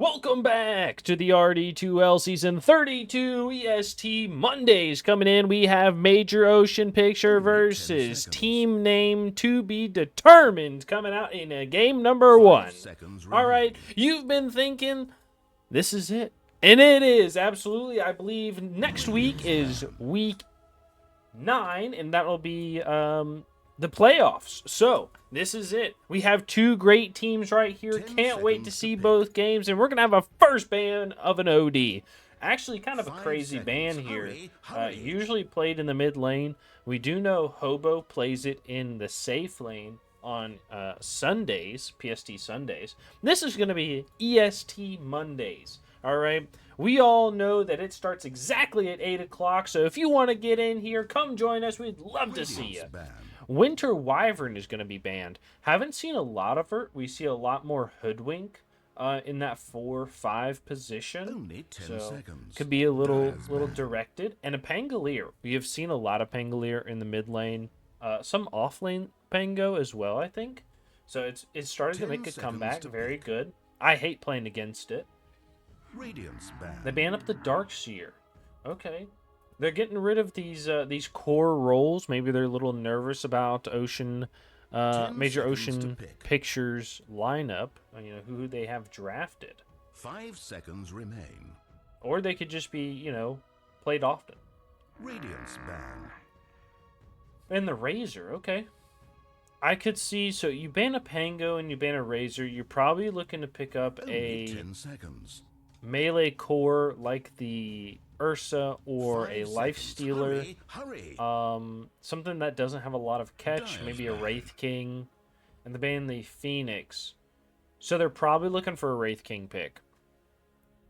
Welcome back to the RD2L Season 32 EST Mondays. Coming in, we have Major Ocean Picture versus Team Name to be determined. Coming out in game number 1. All right, you've been thinking, this is it. And it is, absolutely. I believe next week is week 9, and that will be the playoffs. So this is it. We have two great teams right here. Can't wait to see both games, and we're gonna have a first ban of an OD. Actually, kind of a crazy ban here. Usually played in the mid lane. We do know Hobo plays it in the safe lane on Sundays, PST Sundays. This is gonna be EST Mondays. All right. We all know that it starts exactly at 8 o'clock, so if you want to get in here, come join us. We'd love to see you. Winter Wyvern is going to be banned. Haven't seen a lot of her. We see a lot more Hoodwink in that 4-5 position. Only 10 seconds. Could be a little directed. And a Pangolier. We have seen a lot of Pangolier in the mid lane. Some off lane Pango as well, I think. So it's starting to make a comeback. Very good. I hate playing against it. Radiance ban. They ban up the Darkseer. Okay. They're getting rid of these core roles. Maybe they're a little nervous about Major Ocean Pictures lineup. You know, who they have drafted. 5 seconds remain. Or they could just be, you know, played often. Radiance ban. And the Razor, okay. I could see, so you ban a Pango and you ban a Razor, you're probably looking to pick up Only 10 seconds. melee core like the Ursa or a Life Stealer. Hurry. Something that doesn't have a lot of catch, maybe a Wraith King, and the ban the Phoenix. So they're probably looking for a Wraith King pick.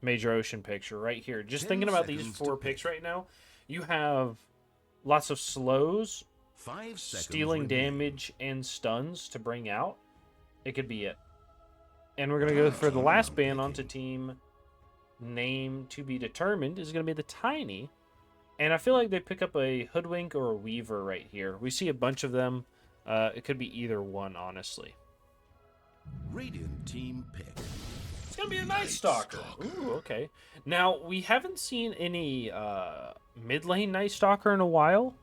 Major Ocean picture right here. Just thinking about these 4 picks right now, you have lots of slows, 5 seconds stealing damage, and stuns to bring out. It could be it. And we're going to go for the last ban onto team name to be determined is going to be the Tiny. And I feel like they pick up a Hoodwink or a Weaver right here. We see a bunch of them. It could be either one, honestly. Radiant team pick. It's going to be a Night Stalker. Ooh, okay. Now, we haven't seen any mid lane Night Stalker in a while.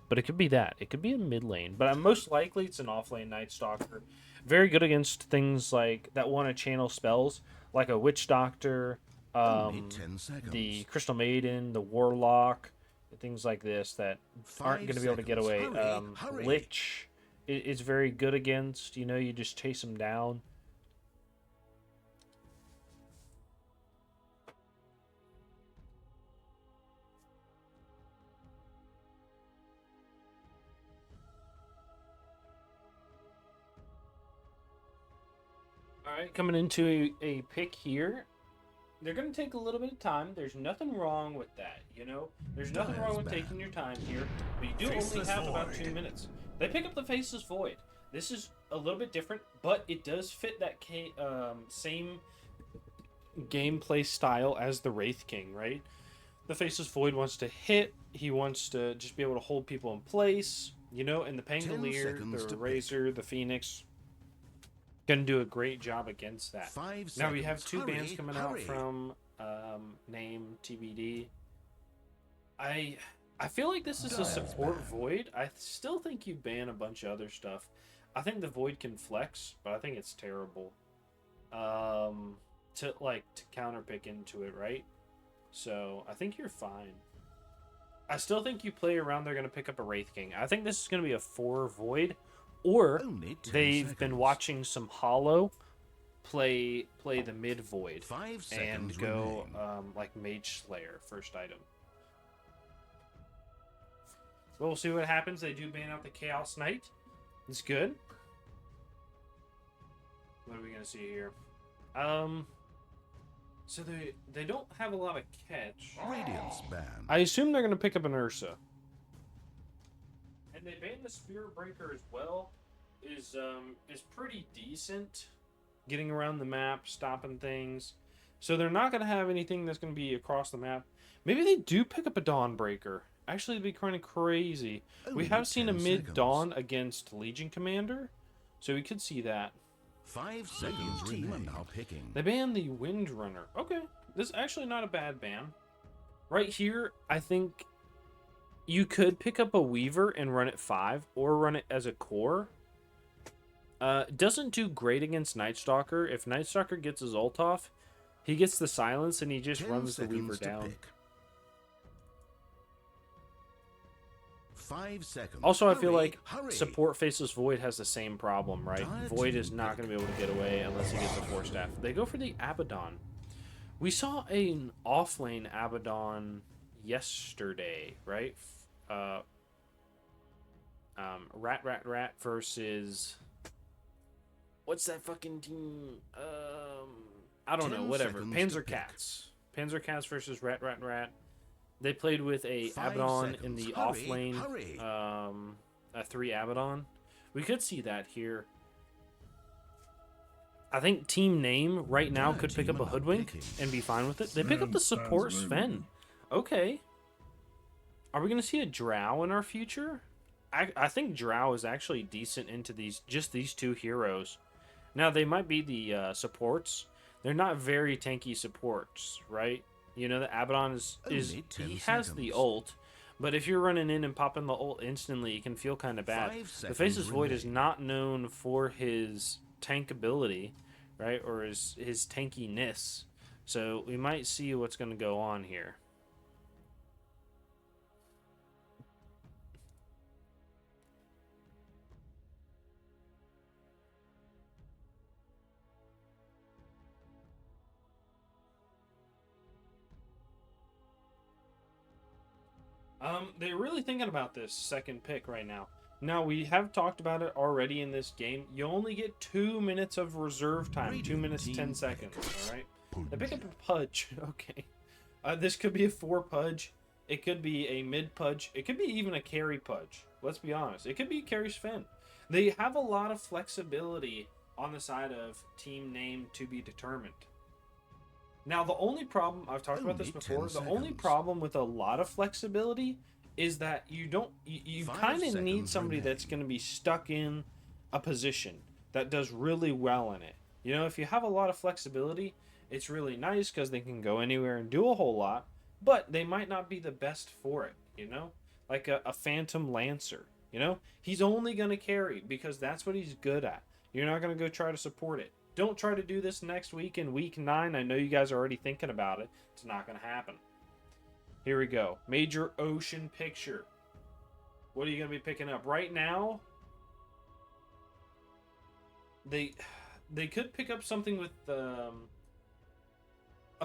But it could be that. It could be a mid lane. But most likely it's an off lane Night Stalker. Very good against things like that want to channel spells. Like a Witch Doctor. 10 seconds. The Crystal Maiden, the Warlock, things like this that aren't going to be able to get away. Hurry. Lich is very good against. You know, you just chase them down. All right, coming into a pick here. They're going to take a little bit of time. There's nothing wrong with that, you know? There's nothing wrong with taking your time here. But you do only have about 2 minutes. They pick up the Faceless Void. This is a little bit different, but it does fit that same gameplay style as the Wraith King, right? The Faceless Void wants to hit. He wants to just be able to hold people in place, you know? And the Pangolier, the Razor, the Phoenix... Gonna do a great job against that. Now we have 2 bans coming out from name TBD. I feel like this is a support Void. I still think you ban a bunch of other stuff. I think the Void can flex, but I think it's terrible. To counter pick into it, right? So I think you're fine. I still think you play around. They're gonna pick up a Wraith King. I think this is gonna be a 4 Void. Or they've been watching some Hollow play the mid Void and go like Mage Slayer first item. Well, we'll see what happens. They do ban out the Chaos Knight. It's good. What are we gonna see here? So they don't have a lot of catch. Radiance ban. I assume they're gonna pick up an Ursa. And they banned the Spirit Breaker as well. Is pretty decent. Getting around the map, stopping things. So they're not going to have anything that's going to be across the map. Maybe they do pick up a Dawnbreaker. Actually, it'd be kind of crazy. We have seen a mid-Dawn against Legion Commander. So we could see that. 5 seconds team are now picking. They banned the Windrunner. Okay, this is actually not a bad ban. Right here, I think you could pick up a Weaver and run it 5, or run it as a core. Doesn't do great against Night Stalker. If Night Stalker gets his ult off, he gets the silence and he just 10 runs the Weaver seconds to down. pick. 5 seconds. Also, I feel like hurry. support Faceless Void has the same problem, right? Dire Void team is not pick. going to be able to get away unless he gets a 4-staff. They go for the Abaddon. We saw an off-lane Abaddon yesterday, right? Rat versus... What's that fucking team? I don't know, 10 whatever. seconds to Panzer pick. Cats. Panzer Cats versus Rat. They played with a 5 Abaddon in seconds. the Hurry, off lane, hurry. a 3 Abaddon. We could see that here. I think team name right now Dire could pick team up a are now Hoodwink picking. and be fine with it. They pick up the support Sven. Okay. Are we going to see a Drow in our future? I think Drow is actually decent into these two heroes. Now, they might be the supports. They're not very tanky supports, right? You know, the Abaddon is Only 10 he has the seconds. ult, but if you're running in and popping the ult instantly, it can feel kind of bad. 5 The seconds Faceless Void is remain. not known for his tank ability, right, or his tankiness. So we might see what's going to go on here. They're really thinking about this second pick right now. Now, we have talked about it already in this game. You only get 2 minutes of reserve time. 2 Radiant minutes, team 10 pick. seconds, alright? They pick up a Pudge. Okay. This could be a 4 Pudge. It could be a mid Pudge. It could be even a carry Pudge. Let's be honest. It could be carry Sven. They have a lot of flexibility on the side of team name to be determined. Now, the only problem, I've talked about this Only before, 10 the only seconds. problem with a lot of flexibility is that you 5 kind of need seconds somebody that's remain. going to be stuck in a position that does really well in it. You know, if you have a lot of flexibility, it's really nice because they can go anywhere and do a whole lot, but they might not be the best for it, you know? Like a Phantom Lancer, you know? He's only going to carry because that's what he's good at. You're not going to go try to support it. Don't try to do this next week in week 9. I know you guys are already thinking about it. It's not going to happen. Here we go. Major Ocean Picture. What are you going to be picking up? Right now, they could pick up something with a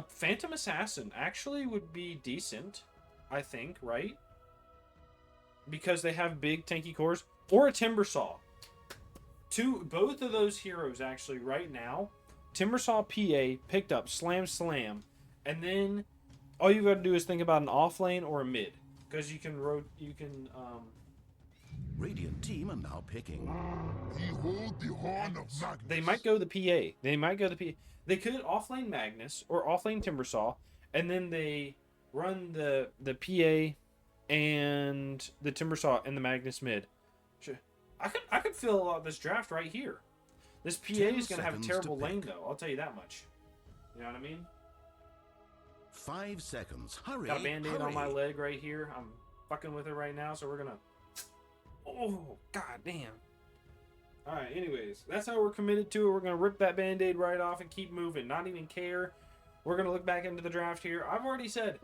Phantom Assassin. Actually would be decent, I think, right? Because they have big tanky cores. Or a Timbersaw. Both of those heroes actually right now, Timbersaw PA picked up Slam, and then all you got to do is think about an off lane or a mid, because you can Radiant team are now picking. Behold the horn of Magnus. they might go the PA. They could off lane Magnus or off lane Timbersaw, and then they run the PA and the Timbersaw and the Magnus mid. I could fill a lot of this draft right here. This PA 10 is going to have a seconds terrible to lane, pick. though. I'll tell you that much. You know what I mean? 5 seconds. Hurry. Got a band-aid on my hurry. leg right here. I'm fucking with it right now, so we're going to... Oh, god damn. Alright, anyways. That's how we're committed to it. We're going to rip that band-aid right off and keep moving. Not even care. We're going to look back into the draft here. I've already said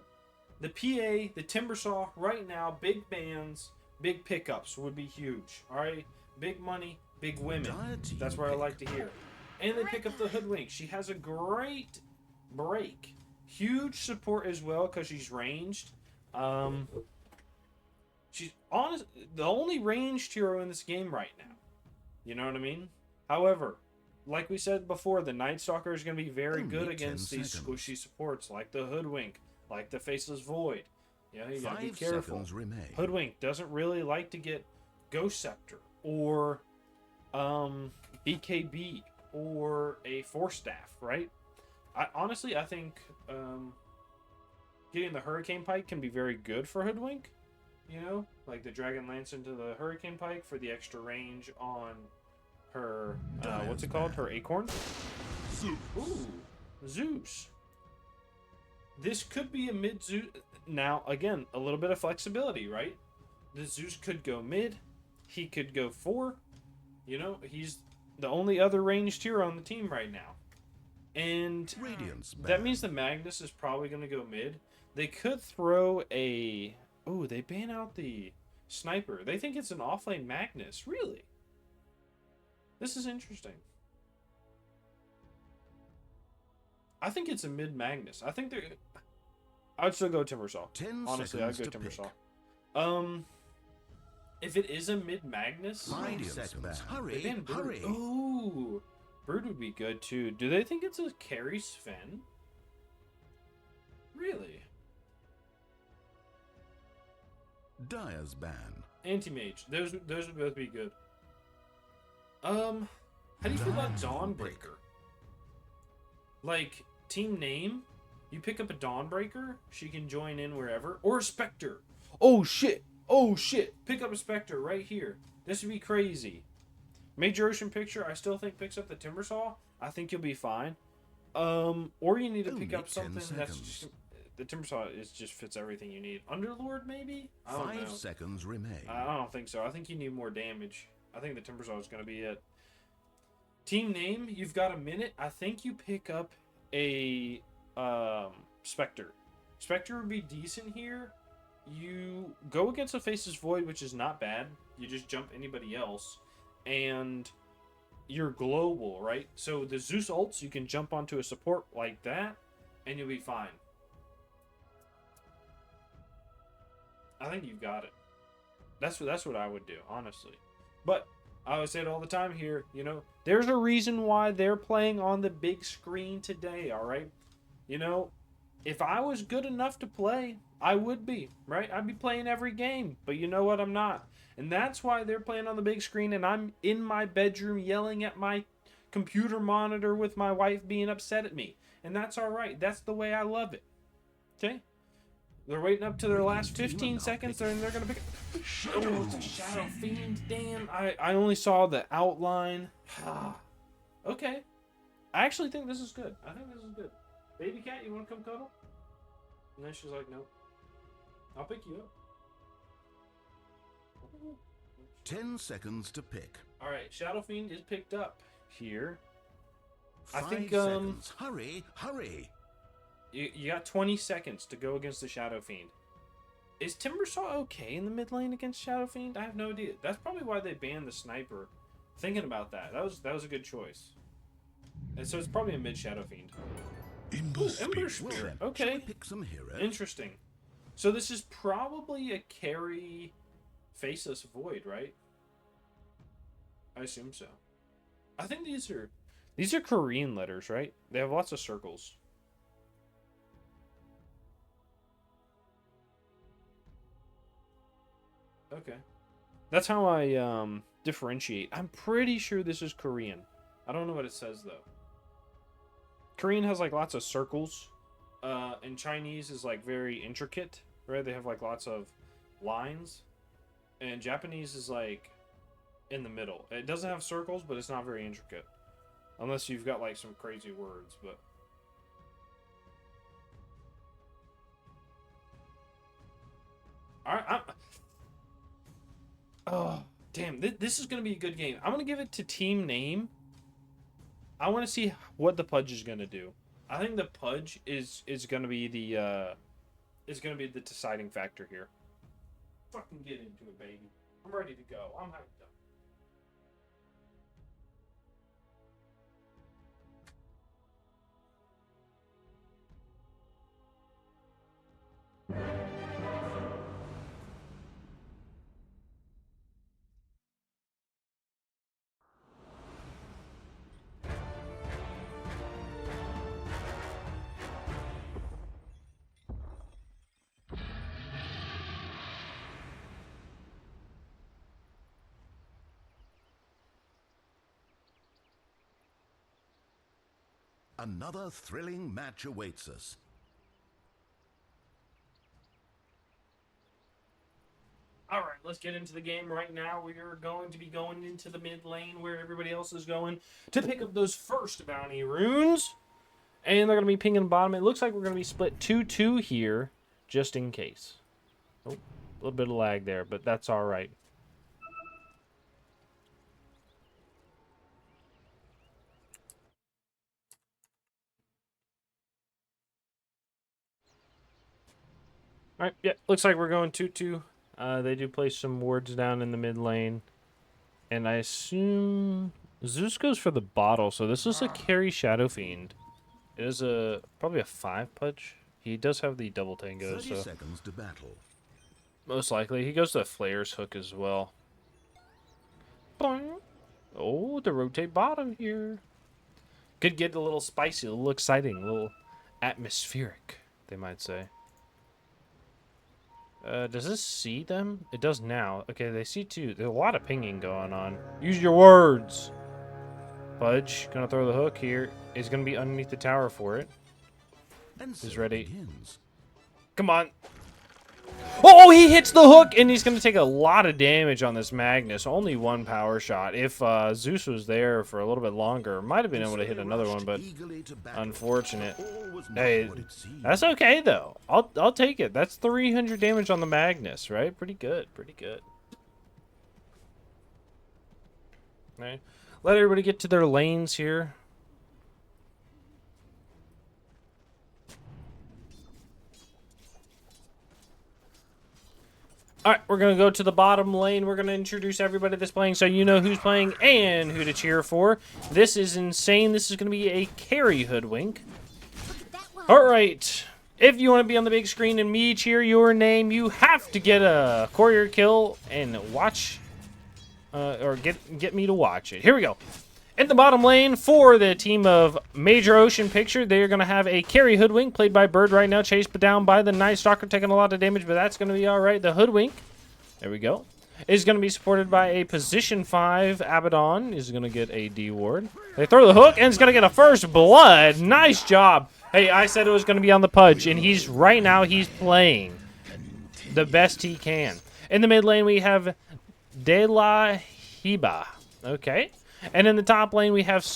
the PA, the Timbersaw, right now, big bands... Big pickups would be huge. All right, big money, big women. Dire team That's what I pick. like to hear. And they pick up the Hoodwink. She has a great break. Huge support as well because she's ranged. She's honest, the only ranged hero in this game right now. You know what I mean? However, like we said before, the Night Stalker is going to be very Only good 10 against these seconds. squishy supports like the Hoodwink, like the Faceless Void. You know, you gotta be 5 careful. seconds remain. Hoodwink doesn't really like to get Ghost Scepter or BKB or a Force Staff, right? I think getting the Hurricane Pike can be very good for Hoodwink. You know, like the Dragon Lance into the Hurricane Pike for the extra range on her what's it called? Her acorn. Zeus. Ooh, Zeus. This could be a mid Zeus. Now, again, a little bit of flexibility, right? The Zeus could go mid. He could go 4. You know, he's the only other ranged hero on the team right now. And Radiance that ban. means the Magnus is probably going to go mid. They could throw a... Oh, they ban out the sniper. They think it's an offlane Magnus. Really? This is interesting. I think it's a mid Magnus. I think they're... I'd still go Timbersaw. 10 Honestly, I'd seconds go to pick. Timbersaw. If it is a mid Magnus... 5 seconds. Hurry, They banned Brood. hurry. Ooh, Brood would be good too. Do they think it's a carry Sven? Really? Dyer's ban. Anti-mage. Those would both be good. How do you feel about Dawnbreaker? Like, team name, you pick up a Dawnbreaker, she can join in wherever. Or a Spectre. Oh shit! Oh shit! Pick up a Spectre right here. This would be crazy. Major Ocean Picture, I still think picks up the Timbersaw. I think you'll be fine. Or you need to pick Only up 10 something that's seconds. just... The Timbersaw just fits everything you need. Underlord, maybe? I don't 5 know. seconds remain. I don't think so. I think you need more damage. I think the Timbersaw is going to be it. Team name, you've got a minute. I think you pick up a Spectre. Spectre would be decent here. You go against a Faceless Void, which is not bad. You just jump anybody else. And you're global, right? So the Zeus ults, you can jump onto a support like that, and you'll be fine. I think you've got it. That's what I would do, honestly. But I always say it all the time here, you know, there's a reason why they're playing on the big screen today, all right? You know, if I was good enough to play, I would be, right? I'd be playing every game, but you know what? I'm not. And that's why they're playing on the big screen, and I'm in my bedroom yelling at my computer monitor with my wife being upset at me. And that's all right. That's the way I love it. Okay? They're waiting up to their last 15 seconds, and they're going to pick... Oh, it's a Shadow Fiend. Damn, I only saw the outline. Okay. I actually think this is good. I think this is good. Baby cat, you want to come cuddle? And then she's like, no. I'll pick you up. 10 seconds to pick. Alright, Shadow Fiend is picked up here. 5 I think, seconds. Hurry, hurry. You got 20 seconds to go against the Shadow Fiend. Is Timbersaw okay in the mid lane against Shadow Fiend? I have no idea. That's probably why they banned the sniper. Thinking about that, that was a good choice. And so it's probably a mid Shadow Fiend. Ember Ooh, Spirit. Ember Spirit. Well, shall Okay, we pick some heroes? interesting. So this is probably a carry Faceless Void, right? I assume so. I think these are Korean letters, right? They have lots of circles. Okay. That's how I differentiate. I'm pretty sure this is Korean. I don't know what it says though. Korean has like lots of circles. And Chinese is like very intricate, right? They have like lots of lines. And Japanese is like in the middle. It doesn't have circles, but it's not very intricate. Unless you've got like some crazy words, but Alright, oh, damn. This is going to be a good game. I'm going to give it to team name. I want to see what the Pudge is going to do. I think the Pudge is going to be the deciding factor here. Fucking get into it, baby. I'm ready to go. I'm hyped up. Another thrilling match awaits us. All right, let's get into the game right now. We are going to be going into the mid lane where everybody else is going to pick up those first bounty runes. And they're going to be pinging the bottom. It looks like we're going to be split 2-2 here, just in case. Oh, a little bit of lag there, but that's all right. All right, yeah, looks like we're going 2-2. They do place some wards down in the mid lane. And I assume Zeus goes for the bottle, so this is a carry Shadow Fiend. It is probably a 5 pudge. He does have the double tango, 30 so seconds to battle. most likely. He goes to Flare's hook as well. Boing. Oh, the rotate bottom here. Could get a little spicy, a little exciting, a little atmospheric, they might say. Does this see them? It does now. Okay, they see too. There's a lot of pinging going on. Use your words. Pudge, gonna throw the hook here. Is gonna be underneath the tower for it. And He's so ready. it begins. Come on. Oh, he hits the hook, and he's going to take a lot of damage on this Magnus. Only one power shot. If Zeus was there for a little bit longer, might have been able to hit another one, but unfortunate. All was not Hey, what it seemed. that's okay, though. I'll take it. That's 300 damage on the Magnus, right? Pretty good. Pretty good. All right. Let everybody get to their lanes here. All right, we're going to go to the bottom lane. We're going to introduce everybody that's playing so you know who's playing and who to cheer for. This is insane. This is going to be a carry hoodwink. All right. If you want to be on the big screen and me cheer your name, you have to get a courier kill and watch, or get me to watch it. Here we go. In the bottom lane for the team of Major Ocean Picture, they are going to have a carry hoodwink played by Bird right now, chased down by the Night Stalker, taking a lot of damage, but that's going to be all right. The hoodwink, there we go, is going to be supported by a position 5 Abaddon. Is going to get a D ward. They throw the hook and it's going to get a first blood. Nice job. Hey, I said it was going to be on the Pudge, and right now he's playing the best he can. In the mid lane we have De La Hiba. Okay. And in the top lane, we have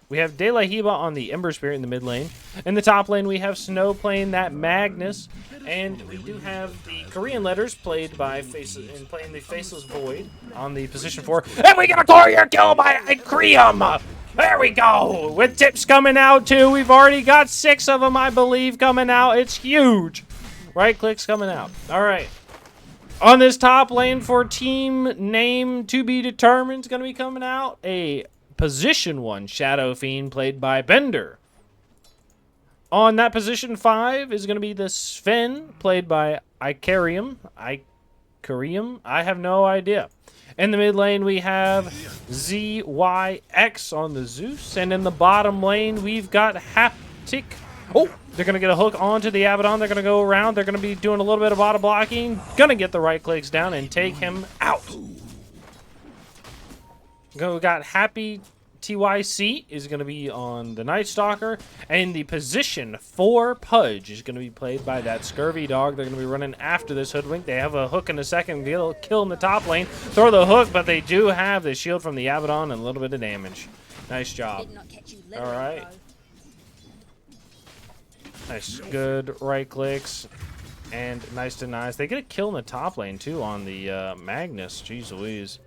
we have De La Hiba on the Ember Spirit in the mid lane. In the top lane, we have Snow playing that Magnus. And we do have the Korean letters playing the Faceless Void on the position 4. And we got a courier kill by Krium! There we go! With tips coming out, too. We've already got 6 of them, I believe, coming out. It's huge! Right clicks coming out. All right. On this top lane for team name to be determined is going to be coming out a position 1 Shadow Fiend played by Bender. On that position 5 is going to be the Sven played by Icarium. I have no idea. In the mid lane we have ZYX on the Zeus. And in the bottom lane we've got Haptic. Oh, they're going to get a hook onto the Abaddon. They're going to go around. They're going to be doing a little bit of auto blocking. Going to get the right clicks down and take him out. We got Happy TYC is going to be on the Night Stalker. And the position 4 Pudge is going to be played by that Scurvy Dog. They're going to be running after this hoodwink. They have a hook in the second. Kill in the top lane. Throw the hook, but they do have the shield from the Abaddon and a little bit of damage. Nice job. All right. Nice, good right clicks, and nice denies. They get a kill in the top lane too on the Magnus. Jeez Louise!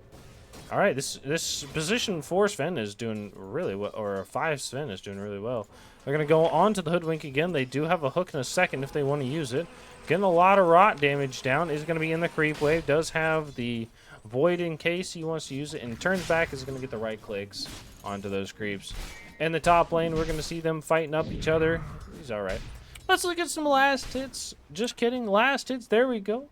All right, this position 4 Sven is doing really well, or 5 Sven is doing really well. They're gonna go on to the hoodwink again. They do have a hook in a second if they want to use it. Getting a lot of rot damage down. Is gonna be in the creep wave. Does have the void in case he wants to use it, and turns back is gonna get the right clicks onto those creeps. In the top lane, we're going to see them fighting up each other. He's all right. Let's look at some last hits. Just kidding. Last hits. There we go.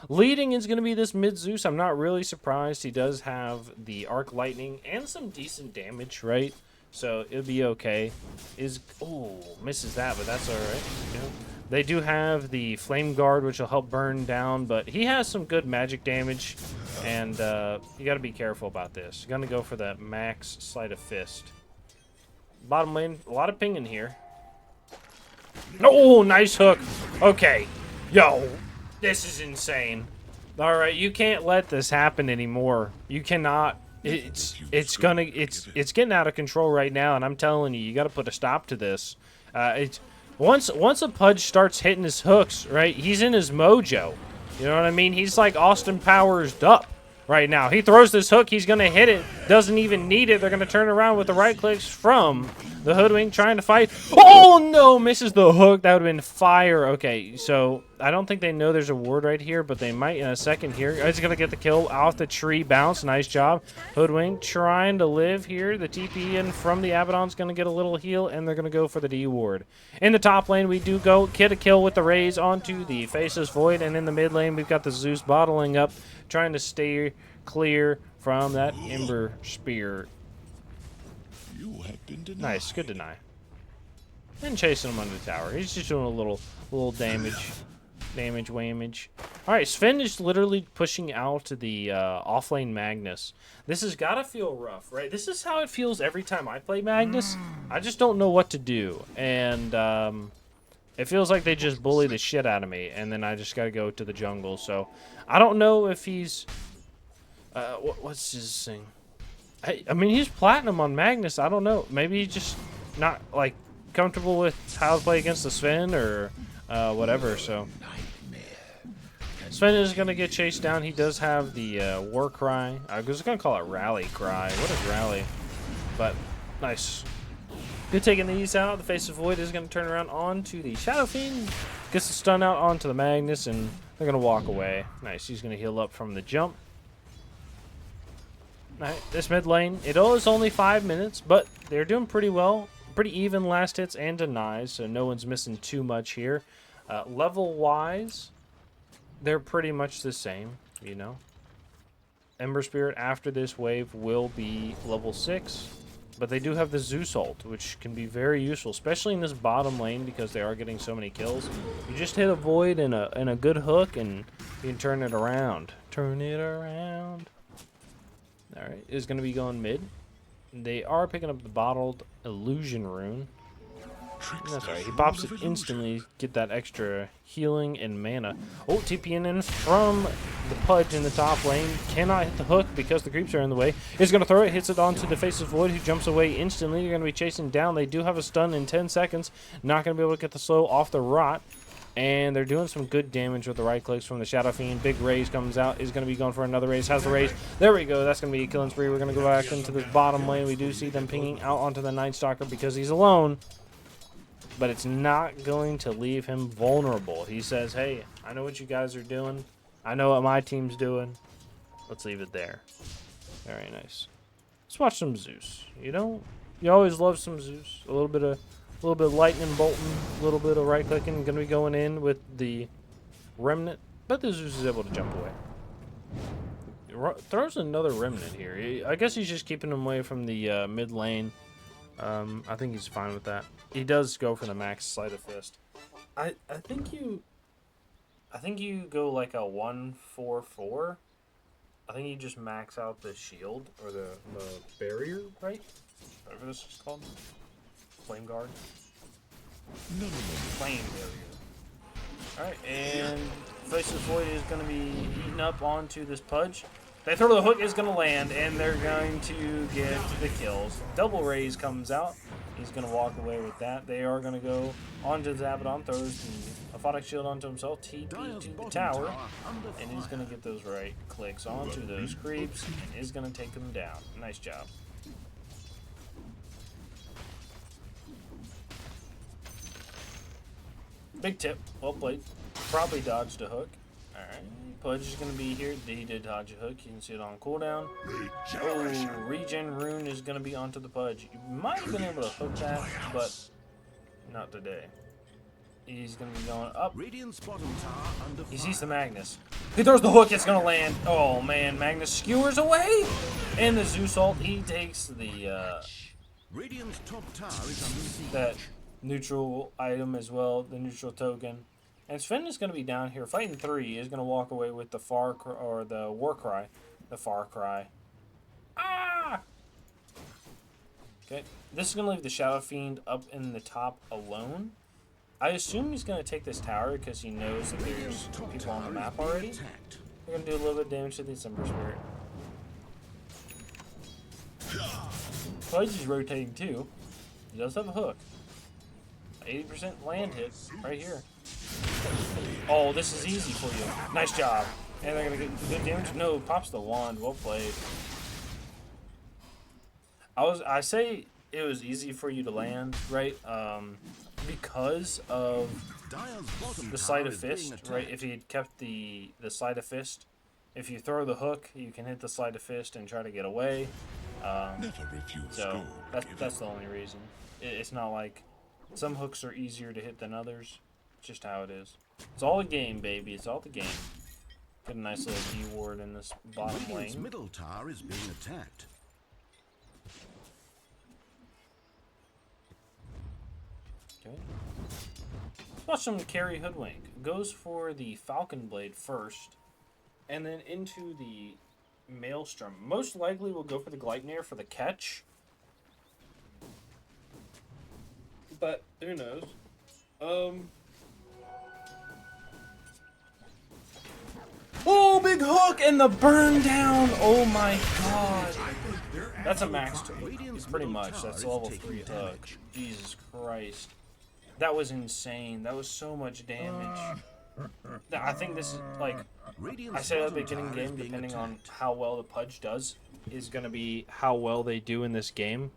Leading is going to be this mid Zeus. I'm not really surprised. He does have the arc lightning and some decent damage, right? So it'll be okay. Misses that, but that's all right. You know, they do have the flame guard, which will help burn down, but he has some good magic damage, and you got to be careful about this. You're going to go for that max sleight of fist. Bottom lane, a lot of pinging here. Oh, nice hook. Okay. Yo, this is insane. All right, you can't let this happen anymore. You cannot. It's getting out of control right now, and I'm telling you, you got to put a stop to this. It's once a Pudge starts hitting his hooks, right? He's in his mojo. You know what I mean? He's like Austin Powers up right now. He throws this hook, he's gonna hit it. Doesn't even need it. They're gonna turn around with the right clicks from the Hoodwink trying to fight. Oh no! Misses the hook. That would have been fire. Okay, so I don't think they know there's a ward right here, but they might in a second here. He's gonna get the kill off the tree bounce. Nice job. Hoodwink trying to live here. The TP in from the Abaddon's gonna get a little heal, and they're gonna go for the D ward. In the top lane, we do get a kill with the raise onto the Faceless Void, and in the mid lane, we've got the Zeus bottling up, trying to stay clear from that Ember Spear. You have been denied. Nice, good deny. And chasing him under the tower. He's just doing a little damage. Whamage. Alright, Sven is literally pushing out to the offlane Magnus. This has got to feel rough, right? This is how it feels every time I play Magnus. I just don't know what to do. And it feels like they just bully the shit out of me. And then I just got to go to the jungle. So I don't know if he's... what's his thing? I mean, he's platinum on Magnus. I don't know. Maybe he's just not, like, comfortable with how to play against the Sven or whatever. So Sven is going to get chased down. He does have the war cry. I was going to call it rally cry. What is rally? But nice. Good taking these out. The Face of Void is going to turn around onto the Shadow Fiend. Gets the stun out onto the Magnus, and they're going to walk away. Nice. He's going to heal up from the jump. Alright, this mid lane, it is only 5 minutes, but they're doing pretty well. Pretty even last hits and denies, so no one's missing too much here. Level-wise, they're pretty much the same, you know. Ember Spirit after this wave will be level 6, but they do have the Zeus ult, which can be very useful, especially in this bottom lane because they are getting so many kills. You just hit a Void and a good hook, and you can turn it around. Turn it around. Alright, is going to be going mid. They are picking up the bottled illusion rune. That's alright, he pops it instantly, get that extra healing and mana. Oh, TPing in from the Pudge in the top lane. Cannot hit the hook because the creeps are in the way. He's going to throw it, hits it onto the Face of Void, who jumps away instantly. You're going to be chasing down. They do have a stun in 10 seconds. Not going to be able to get the slow off the rot. And they're doing some good damage with the right clicks from the Shadow Fiend. Big raise comes out. Is going to be going for another raise. Has the raise. There we go. That's going to be a killing spree. We're going to go back into the bottom lane. We do see them pinging out onto the Night Stalker because he's alone. But it's not going to leave him vulnerable. He says, hey, I know what you guys are doing. I know what my team's doing. Let's leave it there. Very nice. Let's watch some Zeus. You know, you always love some Zeus. A little bit of lightning bolting, a little bit of right clicking. Going to be going in with the remnant, but the Zeus is able to jump away. Throws another remnant here. I guess he's just keeping him away from the mid lane. I think he's fine with that. He does go for the max sleight of fist. I think you go like a 1-4-4. I think you just max out the shield or the barrier, right? Whatever this is called. Flame guard. No. Flame barrier. Alright, and Faceless Void is going to be eaten up onto this Pudge. They throw the hook, is going to land, and they're going to get the kills. Double raise comes out. He's going to walk away with that. They are going to go onto the Abaddon, throws the Aphotic Shield onto himself, TP to the tower, and he's going to get those right clicks onto those creeps, and is going to take them down. Nice job. Big tip. Well played. Probably dodged a hook. Alright. Pudge is going to be here. He did dodge a hook. You can see it on cooldown. Oh, regen rune is going to be onto the Pudge. You might have been able to hook that, but not today. He's going to be going up. He sees the Magnus. He throws the hook. It's going to land. Oh, man. Magnus skewers away. And the Zeus ult. He takes the that neutral item as well, the neutral token. And Sven is going to be down here fighting 3. Is going to walk away with the the war cry, the far cry. Ah! Okay, this is going to leave the Shadow Fiend up in the top alone. I assume he's going to take this tower because he knows that there's people on the map already. We're gonna do a little bit of damage to the Ember Spirit. Pudge is rotating too. He does have a hook. 80% land hit right here. Oh, this is easy for you. Nice job. And they're gonna get good damage. No, pops the wand. Well played. I say it was easy for you to land, right? Because of the sleight of fist, right? If you had kept the sleight of fist, if you throw the hook, you can hit the sleight of fist and try to get away. Never refuse So gold. that's the only reason. It's not like some hooks are easier to hit than others. It's just how it is. It's all a game, baby. It's all the game. Get a nice little D ward in this bottom Radiant's lane. middle tower is being attacked. Okay. Let's watch some carry Hoodwink. Goes for the Falcon Blade first, and then into the Maelstrom. Most likely will go for the Gleipnir for the catch. But who knows? Oh, big hook and the burn down. Oh my god. That's a maxed hook. Pretty much. That's a level 3 hook. Jesus Christ. That was insane. That was so much damage. I think this is like I said at the beginning of the game, depending on how well the Pudge does, is going to be how well they do in this game.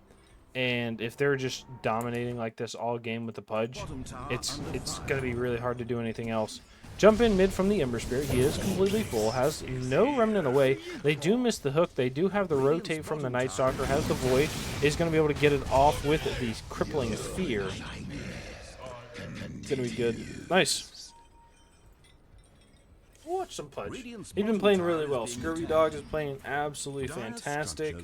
And if they're just dominating like this all game with the Pudge, it's going to be really hard to do anything else. Jump in mid from the Ember Spirit. He is completely full. Has no Remnant away. They do miss the hook. They do have the rotate from the Night Stalker. Has the Void. Is going to be able to get it off with the crippling fear. It's going to be good. Nice. Watch some Pudge. He's been playing really well. Scurvy Dog is playing absolutely fantastic.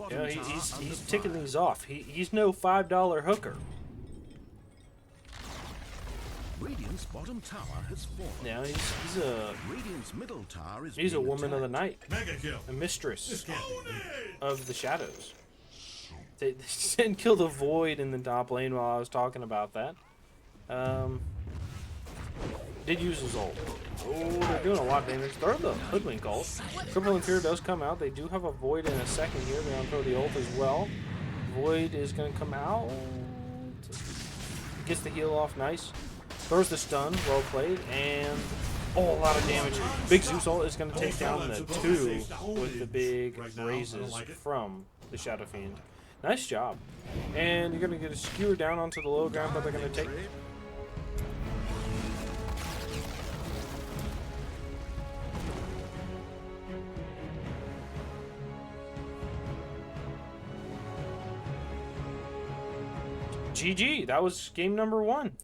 Yeah, he's ticking these off. He's no $5 hooker. Radiant's bottom tower has fallen. Now Radiant's middle tower is he's a being woman of the attacked. night, a mistress of the shadows. They didn't kill the Void in the top lane while I was talking about that. Did use his ult. Oh, they're doing a lot of damage. Throw the Hoodwink ult. Crippling Fear does come out. They do have a Void in a second here. They're going to throw the ult as well. Void is going to come out. Gets the heal off. Nice. Throws the stun. Well played. And, oh, a lot of damage. Big Zeus ult is going to take down the 2 with the big raises from the Shadow Fiend. Nice job. And you're going to get a skewer down onto the low ground, but they're going to take... GG. That was game number 1.